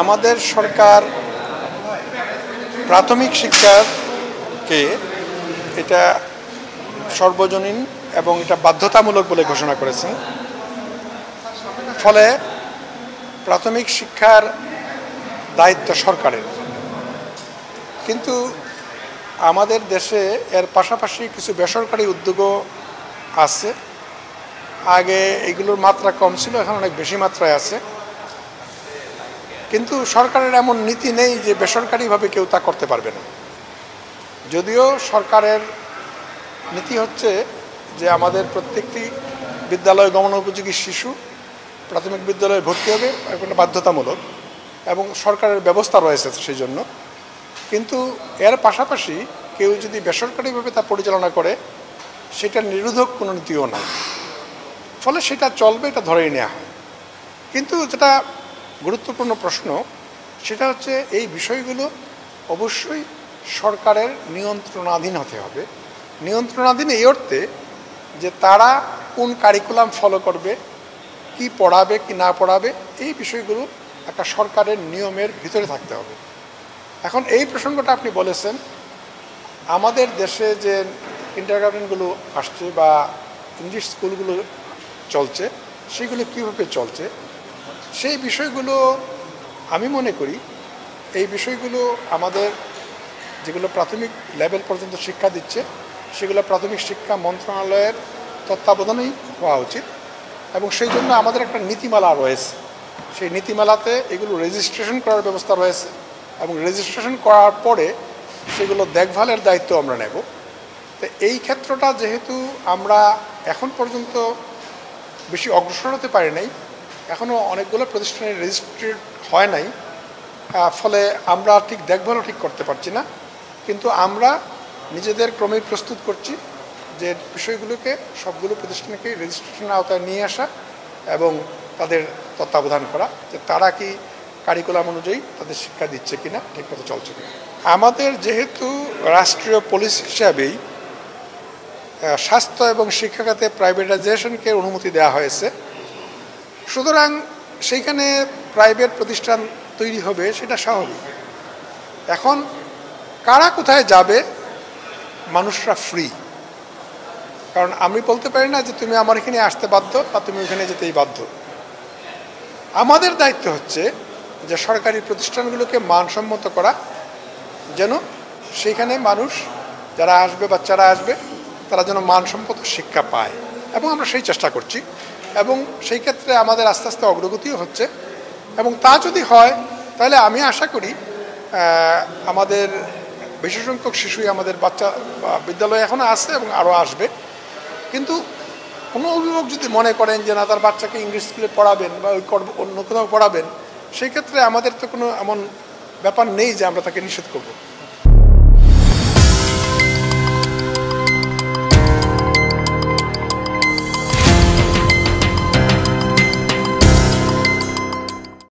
আমাদের সরকার প্রাথমিক শিক্ষাকে এটা সর্বজনীন এবং এটা বাধ্যতামূলক বলে ঘোষণা করেছেন। ফলে প্রাথমিক শিক্ষার দায়িত্ব সরকারের, কিন্তু আমাদের দেশে এর পাশাপাশি কিছু বেসরকারি উদ্যোগও আছে। আগে এগুলোর মাত্রা কম ছিল, এখন অনেক বেশি মাত্রায় আছে। কিন্তু সরকারের এমন নীতি নেই যে বেসরকারিভাবে কেউ তা করতে পারবে না। যদিও সরকারের নীতি হচ্ছে যে আমাদের প্রত্যেকটি বিদ্যালয় গমনোপযোগী শিশু প্রাথমিক বিদ্যালয়ে ভর্তি হবে, এটা বাধ্যতামূলক এবং সরকারের ব্যবস্থা রয়েছে সেই জন্য। কিন্তু এর পাশাপাশি কেউ যদি বেসরকারিভাবে তা পরিচালনা করে সেটা নিরোধক কোনো নীতিও নাই, ফলে সেটা চলবে, এটা ধরেই নেওয়া হয়। কিন্তু যেটা গুরুত্বপূর্ণ প্রশ্ন সেটা হচ্ছে এই বিষয়গুলো অবশ্যই সরকারের নিয়ন্ত্রণাধীন হতে হবে। নিয়ন্ত্রণাধীন এই অর্থে যে তারা কোন কারিকুলাম ফলো করবে, কি পড়াবে কি না পড়াবে, এই বিষয়গুলো একটা সরকারের নিয়মের ভিতরে থাকতে হবে। এখন এই প্রসঙ্গটা আপনি বলেছেন, আমাদের দেশে যে কিন্ডারগার্টেনগুলো আসছে বা ইংলিশ স্কুলগুলো চলছে সেগুলো কীভাবে চলছে, সেই বিষয়গুলো আমি মনে করি এই বিষয়গুলো আমাদের যেগুলো প্রাথমিক লেভেল পর্যন্ত শিক্ষা দিচ্ছে সেগুলো প্রাথমিক শিক্ষা মন্ত্রণালয়ের তত্ত্বাবধানেই হওয়া উচিত এবং সেই জন্য আমাদের একটা নীতিমালা রয়েছে। সেই নীতিমালাতে এগুলো রেজিস্ট্রেশন করার ব্যবস্থা রয়েছে এবং রেজিস্ট্রেশন করার পরে সেগুলো দেখভালের দায়িত্ব আমরা নেব। তো এই ক্ষেত্রটা যেহেতু আমরা এখন পর্যন্ত বেশি অগ্রসর হতে পারি নাই, এখনও অনেকগুলো প্রতিষ্ঠানে রেজিস্ট্রেড হয় নাই, ফলে আমরা ঠিক দেখভালও ঠিক করতে পারছি না। কিন্তু আমরা নিজেদের ক্রমেই প্রস্তুত করছি যে বিষয়গুলোকে সবগুলো প্রতিষ্ঠানকে রেজিস্ট্রেশনের আওতায় নিয়ে আসা এবং তাদের তত্ত্বাবধান করা যে তারা কি কারিকুলাম অনুযায়ী তাদের শিক্ষা দিচ্ছে কিনা, ঠিকমতো চলছে কিনা। আমাদের যেহেতু রাষ্ট্রীয় পলিসি হিসাবেই স্বাস্থ্য এবং শিক্ষাখাতে প্রাইভেটাইজেশনকে অনুমতি দেওয়া হয়েছে, সুতরাং সেইখানে প্রাইভেট প্রতিষ্ঠান তৈরি হবে, সেটা স্বাভাবিক। এখন কারা কোথায় যাবে, মানুষরা ফ্রি, কারণ আমি বলতে পারি না যে তুমি আমার এখানে আসতে বাধ্য বা তুমি ওখানে যেতেই বাধ্য। আমাদের দায়িত্ব হচ্ছে যে সরকারি প্রতিষ্ঠানগুলোকে মানসম্মত করা, যেন সেইখানে মানুষ যারা আসবে, বাচ্চারা আসবে, তারা যেন মানসম্মত শিক্ষা পায় এবং আমরা সেই চেষ্টা করছি এবং সেই ক্ষেত্রে আমাদের আস্তে আস্তে অগ্রগতিও হচ্ছে। এবং তা যদি হয় তাহলে আমি আশা করি আমাদের বেশি সংখ্যক শিশুই আমাদের বাচ্চা বিদ্যালয়ে এখনও আছে এবং আরও আসবে। কিন্তু কোনো অভিভাবক যদি মনে করেন যে না তার বাচ্চাকে ইংলিশ স্কুলে পড়াবেন বা অন্য কোথাও পড়াবেন, সেই ক্ষেত্রে আমাদের তো কোনো এমন ব্যাপার নেই যে আমরা তাকে নিষেধ করব।